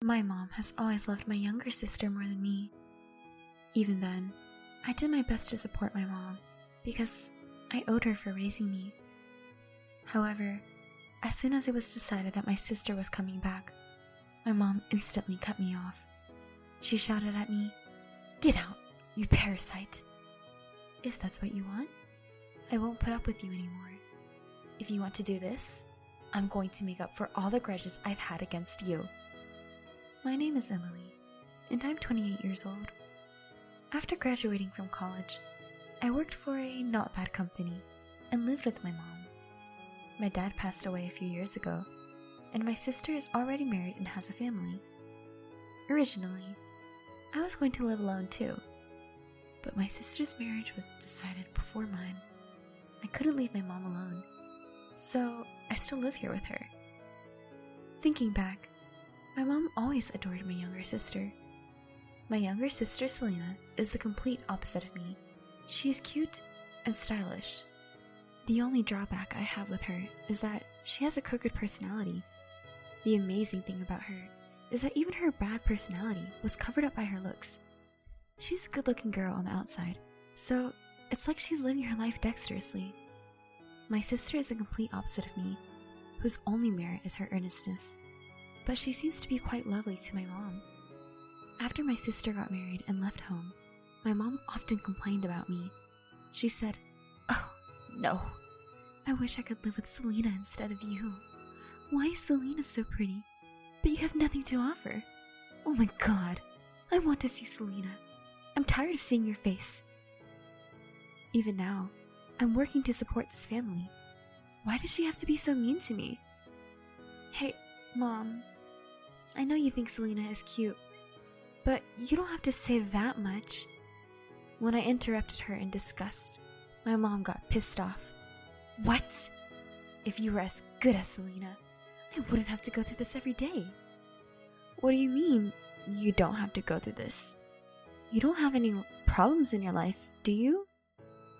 My mom has always loved my younger sister more than me. Even then, I did my best to support my mom because I owed her for raising me. However, as soon as it was decided that my sister was coming back, my mom instantly cut me off. She shouted at me, "Get out, you parasite! If that's what you want, I won't put up with you anymore. If you want to do this, I'm going to make up for all the grudges I've had against you." My name is Emily, and I'm 28 years old. After graduating from college, I worked for a not bad company and lived with my mom. My dad passed away a few years ago, and my sister is already married and has a family. Originally, I was going to live alone too, but my sister's marriage was decided before mine. I couldn't leave my mom alone, so I still live here with her. Thinking back, my mom always adored my younger sister. My younger sister, Selena, is the complete opposite of me. She is cute and stylish. The only drawback I have with her is that she has a crooked personality. The amazing thing about her is that even her bad personality was covered up by her looks. She's a good-looking girl on the outside, so it's like she's living her life dexterously. My sister is the complete opposite of me, whose only merit is her earnestness, but she seems to be quite lovely to my mom. After my sister got married and left home, my mom often complained about me. She said, "Oh, no. I wish I could live with Selena instead of you. Why is Selena so pretty, but you have nothing to offer? Oh my god, I want to see Selena. I'm tired of seeing your face." Even now, I'm working to support this family. Why does she have to be so mean to me? Hey, Mom. I know you think Selena is cute, but you don't have to say that much. When I interrupted her in disgust, my mom got pissed off. What? If you were as good as Selena, I wouldn't have to go through this every day. What do you mean, you don't have to go through this? You don't have any problems in your life, do you?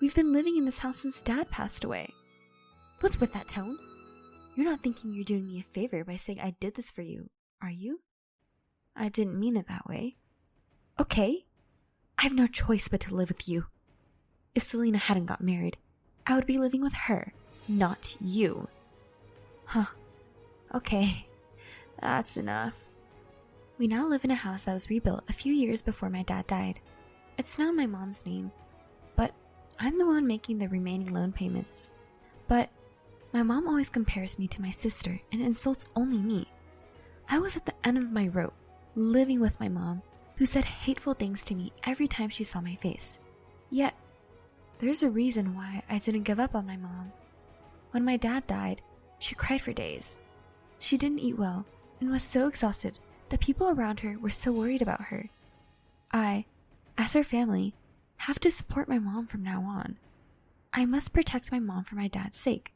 We've been living in this house since Dad passed away. What's with that tone? You're not thinking you're doing me a favor by saying I did this for you, are you? I didn't mean it that way. Okay, I have no choice but to live with you. If Selena hadn't got married, I would be living with her, not you. Huh. Okay, that's enough. We now live in a house that was rebuilt a few years before my dad died. It's now in my mom's name, but I'm the one making the remaining loan payments. But my mom always compares me to my sister and insults only me. I was at the end of my rope, living with my mom, who said hateful things to me every time she saw my face. Yet, there's a reason why I didn't give up on my mom. When my dad died, she cried for days. She didn't eat well and was so exhausted that people around her were so worried about her. I, as her family, have to support my mom from now on. I must protect my mom for my dad's sake.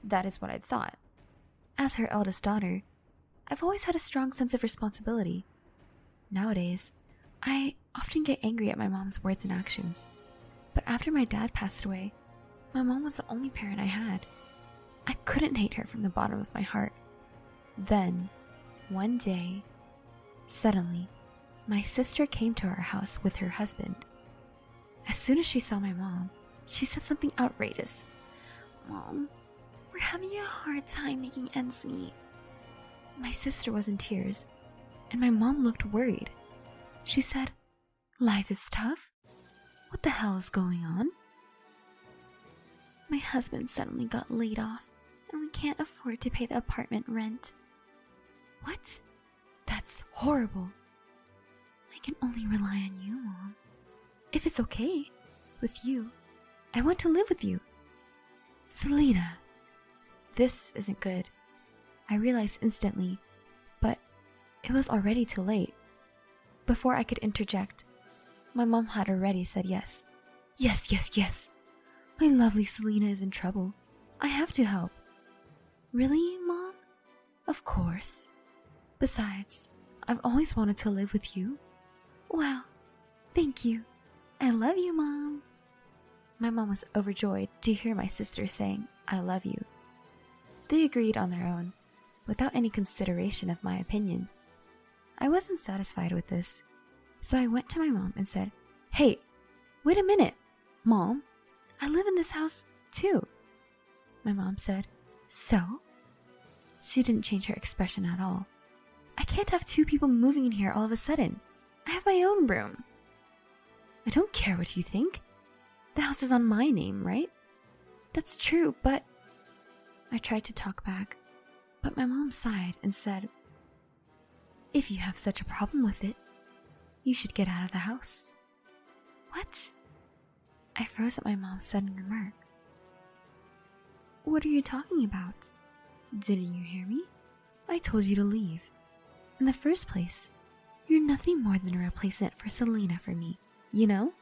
That is what I thought. As her eldest daughter, I've always had a strong sense of responsibility. Nowadays, I often get angry at my mom's words and actions. But after my dad passed away, my mom was the only parent I had. I couldn't hate her from the bottom of my heart. Then, one day, suddenly, my sister came to our house with her husband. As soon as she saw my mom, she said something outrageous. "Mom, we're having a hard time making ends meet." My sister was in tears, and my mom looked worried. She said, "Life is tough? What the hell is going on?" "My husband suddenly got laid off, and we can't afford to pay the apartment rent." "What? That's horrible." "I can only rely on you, Mom. If it's okay with you, I want to live with you." "Selena, this isn't good." I realized instantly, but it was already too late. Before I could interject, my mom had already said yes. Yes, yes, yes. My lovely Selena is in trouble. I have to help." "Really, Mom?" "Of course. Besides, I've always wanted to live with you." "Wow, thank you. I love you, Mom." My mom was overjoyed to hear my sister saying, "I love you." They agreed on their own, without any consideration of my opinion. I wasn't satisfied with this, so I went to my mom and said, "Hey, wait a minute, Mom, I live in this house too." My mom said, "So?" She didn't change her expression at all. "I can't have two people moving in here all of a sudden. I have my own room." "I don't care what you think. The house is on my name, right?" "That's true, but..." I tried to talk back, but my mom sighed and said, "If you have such a problem with it, you should get out of the house." "What?" I froze at my mom's sudden remark. "What are you talking about? Didn't you hear me? I told you to leave. In the first place, you're nothing more than a replacement for Selena for me, you know?"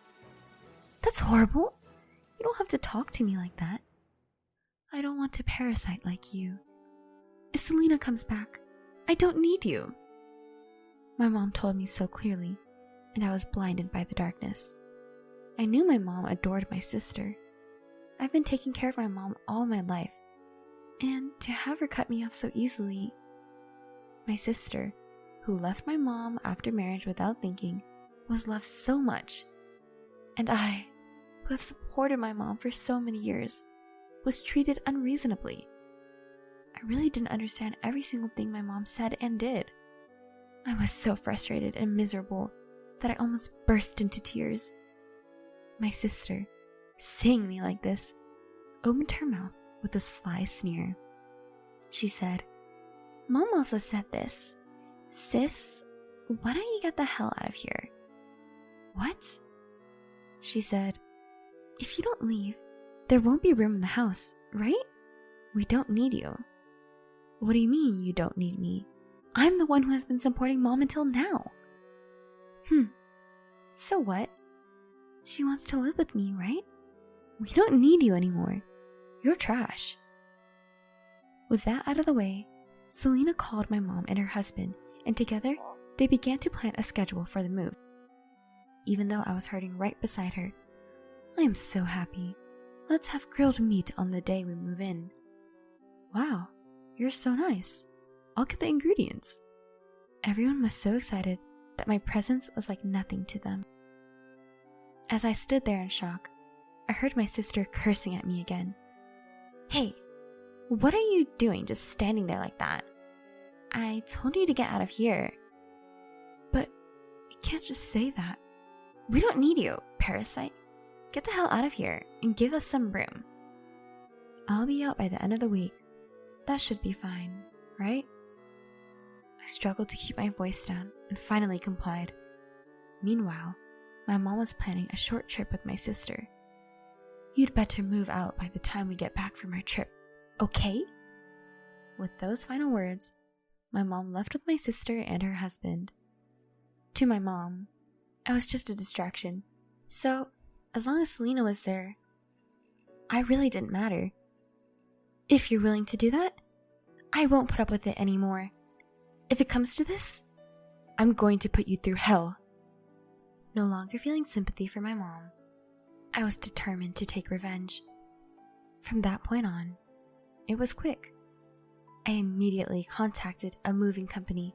"That's horrible. You don't have to talk to me like that. I don't want to parasite like you. If Selena comes back, I don't need you." My mom told me so clearly, and I was blinded by the darkness. I knew my mom adored my sister. I've been taking care of my mom all my life, and to have her cut me off so easily... My sister, who left my mom after marriage without thinking, was loved so much. And I, who have supported my mom for so many years, was treated unreasonably. I really didn't understand every single thing my mom said and did. I was so frustrated and miserable that I almost burst into tears. My sister, seeing me like this, opened her mouth with a sly sneer. She said, "Mom also said this. Sis, why don't you get the hell out of here?" "What?" She said, "If you don't leave, there won't be room in the house, right? We don't need you." "What do you mean you don't need me? I'm the one who has been supporting Mom until now." So what? She wants to live with me, right? We don't need you anymore. You're trash." With that out of the way, Selena called my mom and her husband, and together they began to plan a schedule for the move. Even though I was hurting right beside her, "I am so happy. Let's have grilled meat on the day we move in." "Wow, you're so nice. I'll get the ingredients." Everyone was so excited that my presence was like nothing to them. As I stood there in shock, I heard my sister cursing at me again. "Hey, what are you doing just standing there like that? I told you to get out of here." "But you can't just say that. We don't need you, parasite. Get the hell out of here and give us some room." "I'll be out by the end of the week. That should be fine, right?" I struggled to keep my voice down and finally complied. Meanwhile, my mom was planning a short trip with my sister. "You'd better move out by the time we get back from our trip, okay?" With those final words, my mom left with my sister and her husband. To my mom, I was just a distraction, so as long as Selena was there, I really didn't matter. "If you're willing to do that, I won't put up with it anymore. If it comes to this, I'm going to put you through hell." No longer feeling sympathy for my mom, I was determined to take revenge. From that point on, it was quick. I immediately contacted a moving company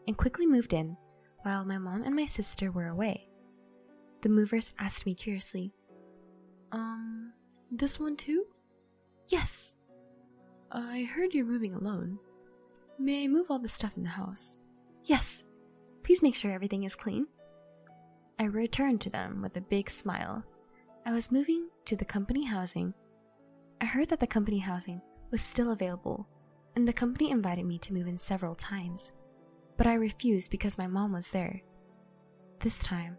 and quickly moved in while my mom and my sister were away. The movers asked me curiously, "This one too?" "Yes." "I heard you're moving alone. May I move all the stuff in the house?" "Yes. Please make sure everything is clean." I returned to them with a big smile. I was moving to the company housing. I heard that the company housing was still available, and the company invited me to move in several times, but I refused because my mom was there. This time,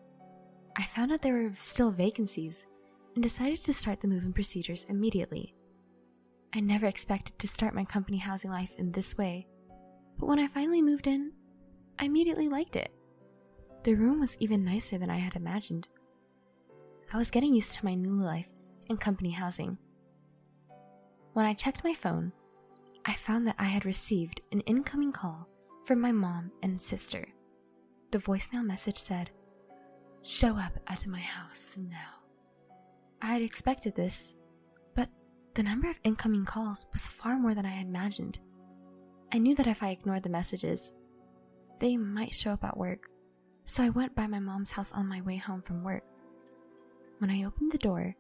I found out there were still vacancies and decided to start the move-in procedures immediately. I never expected to start my company housing life in this way, but when I finally moved in, I immediately liked it. The room was even nicer than I had imagined. I was getting used to my new life in company housing. When I checked my phone, I found that I had received an incoming call from my mom and sister. The voicemail message said, "Show up at my house now." I had expected this, but the number of incoming calls was far more than I had imagined. I knew that if I ignored the messages, they might show up at work, so I went by my mom's house on my way home from work. When I opened the door,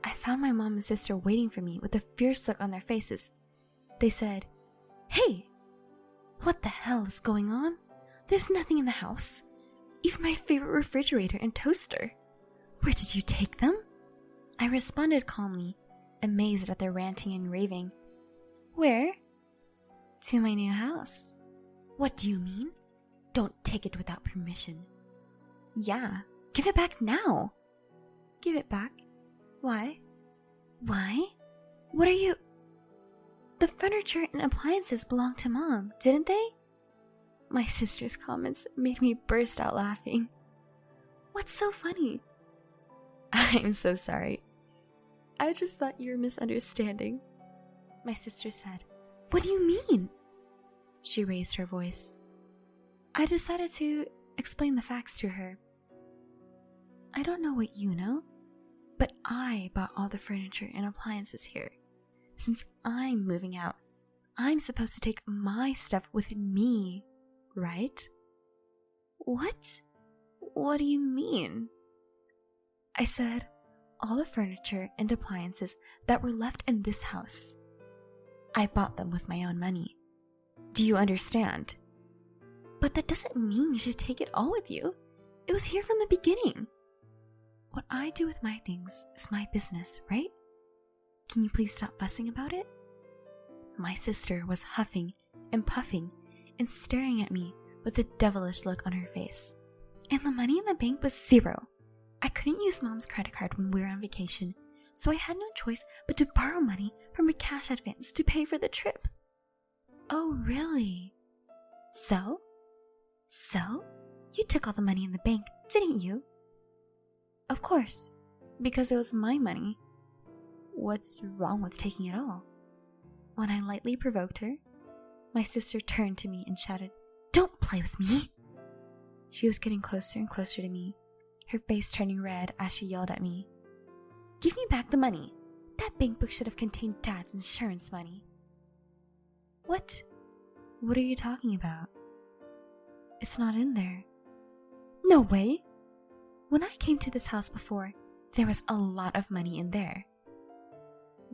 I found my mom and sister waiting for me with a fierce look on their faces. They said, "Hey, what the hell is going on? There's nothing in the house. Even my favorite refrigerator and toaster. Where did you take them?" I responded calmly, amazed at their ranting and raving. "Where?" "To my new house." "What do you mean? Don't take it without permission." "Yeah, give it back now." "Give it back? Why?" "Why? What are you—" "The furniture and appliances belong to Mom, didn't they?" My sister's comments made me burst out laughing. "What's so funny?" "I'm so sorry. I just thought you were misunderstanding." My sister said, "What do you mean?" She raised her voice. I decided to explain the facts to her. "I don't know what you know, but I bought all the furniture and appliances here. Since I'm moving out, I'm supposed to take my stuff with me, right?" "What? What do you mean?" I said, "All the furniture and appliances that were left in this house. I bought them with my own money. Do you understand?" "But that doesn't mean you should take it all with you. It was here from the beginning." "What I do with my things is my business, right? Can you please stop fussing about it?" My sister was huffing and puffing and staring at me with a devilish look on her face. And the money in the bank was zero. I couldn't use Mom's credit card when we were on vacation, so I had no choice but to borrow money from a cash advance to pay for the trip. "Oh, really? So? You took all the money in the bank, didn't you?" "Of course, because it was my money. What's wrong with taking it all?" When I lightly provoked her, my sister turned to me and shouted, "Don't play with me!" She was getting closer and closer to me, her face turning red as she yelled at me. "Give me back the money. That bank book should have contained Dad's insurance money." What? What are you talking about? It's not in there." "No way! When I came to this house before, there was a lot of money in there."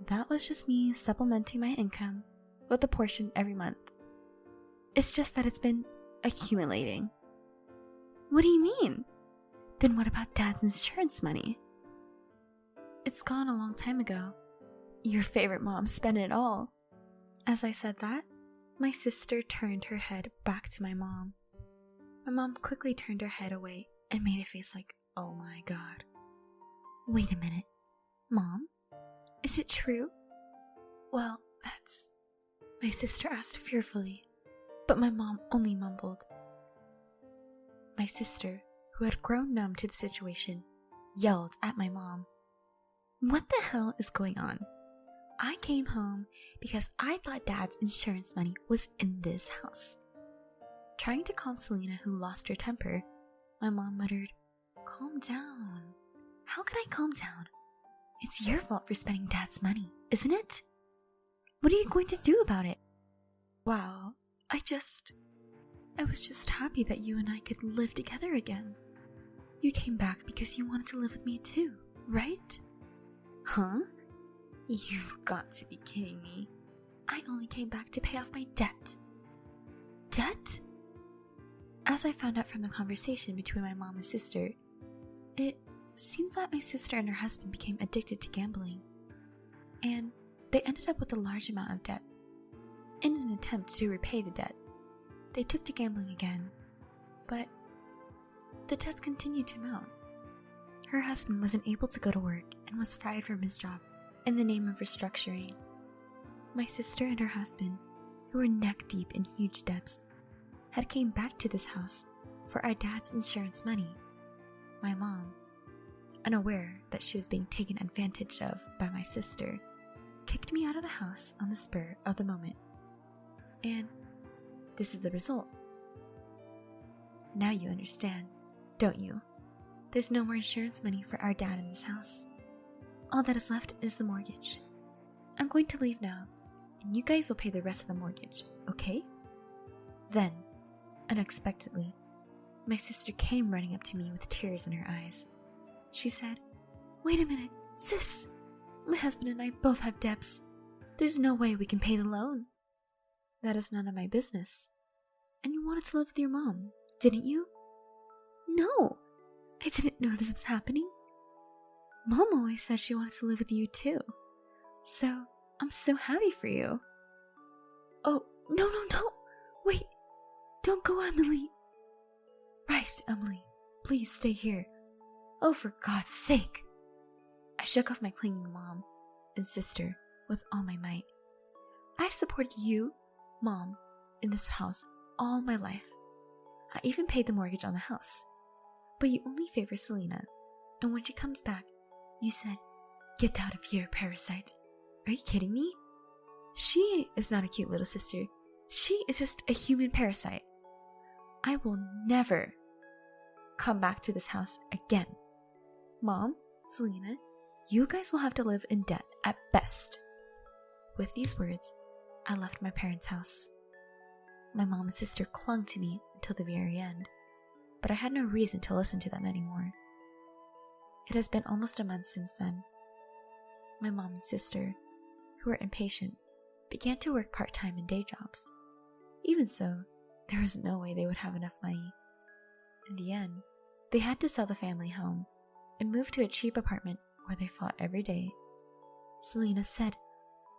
"That was just me supplementing my income with a portion every month. It's just that it's been accumulating." "What do you mean? Then what about Dad's insurance money?" "It's gone a long time ago. Your favorite mom spent it all." As I said that, my sister turned her head back to my mom. My mom quickly turned her head away and made a face like, "Oh my God." "Wait a minute. Mom, is it true?" "Well, that's—" my sister asked fearfully, but my mom only mumbled. My sister, who had grown numb to the situation, yelled at my mom. "What the hell is going on? I came home because I thought Dad's insurance money was in this house." Trying to calm Selena, who lost her temper, my mom muttered, "Calm down. How could I calm down? It's your fault for spending Dad's money, isn't it? What are you going to do about it?" "Wow, I was just happy that you and I could live together again. You came back because you wanted to live with me too, right?" "Huh? You've got to be kidding me. I only came back to pay off my debt." "Debt?" As I found out from the conversation between my mom and sister, it seems that my sister and her husband became addicted to gambling, and they ended up with a large amount of debt. In an attempt to repay the debt, they took to gambling again, but the debts continued to mount. Her husband wasn't able to go to work and was fired from his job in the name of restructuring. My sister and her husband, who were neck deep in huge debts, had came back to this house for our dad's insurance money. My mom, unaware that she was being taken advantage of by my sister, kicked me out of the house on the spur of the moment. And this is the result. Now you understand, don't you? There's no more insurance money for our dad in this house. All that is left is the mortgage. I'm going to leave now, and you guys will pay the rest of the mortgage, okay? Then, Unexpectedly, my sister came running up to me with tears in her eyes. She said, "Wait a minute, sis! My husband and I both have debts. There's no way we can pay the loan." "That is none of my business. And you wanted to live with your mom, didn't you?" "No, I didn't know this was happening. Mom always said she wanted to live with you too. So, I'm so happy for you." "Oh, no. Wait, don't go, Emily." "Right, Emily, please stay here. Oh, for God's sake." I shook off my clinging mom and sister with all my might. "I've supported you, Mom, in this house all my life. I even paid the mortgage on the house. But you only favor Selena, and when she comes back, you said, 'Get out of here, parasite.' Are you kidding me? She is not a cute little sister. She is just a human parasite. I will never come back to this house again. Mom, Selena, you guys will have to live in debt at best." With these words, I left my parents' house. My mom and sister clung to me until the very end, but I had no reason to listen to them anymore. It has been almost a month since then. My mom and sister, who were impatient, began to work part-time in day jobs. Even so, there was no way they would have enough money. In the end, they had to sell the family home and move to a cheap apartment where they fought every day. Selena said,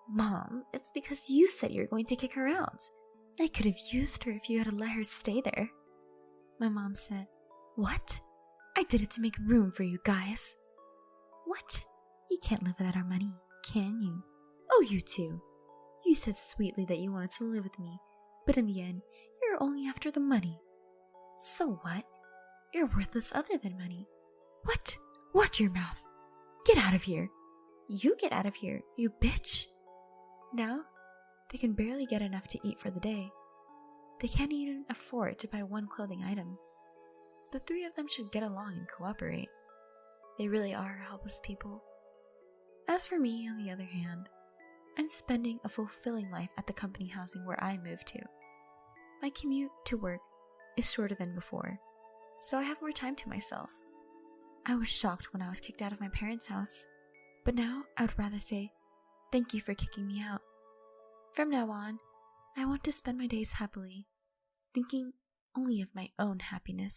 "Mom, it's because you said you were going to kick her out. I could have used her if you had let her stay there." My mom said, "What? I did it to make room for you guys." "What? You can't live without our money, can you? Oh, you too. You said sweetly that you wanted to live with me, but in the end, you're only after the money. So what? You're worthless other than money. What? Watch your mouth. Get out of here. You get out of here, you bitch." Now, they can barely get enough to eat for the day. They can't even afford to buy one clothing item. The three of them should get along and cooperate. They really are helpless people. As for me, on the other hand, I'm spending a fulfilling life at the company housing where I moved to. My commute to work is shorter than before, so I have more time to myself. I was shocked when I was kicked out of my parents' house, but now I would rather say, "Thank you for kicking me out." From now on, I want to spend my days happily, thinking only of my own happiness.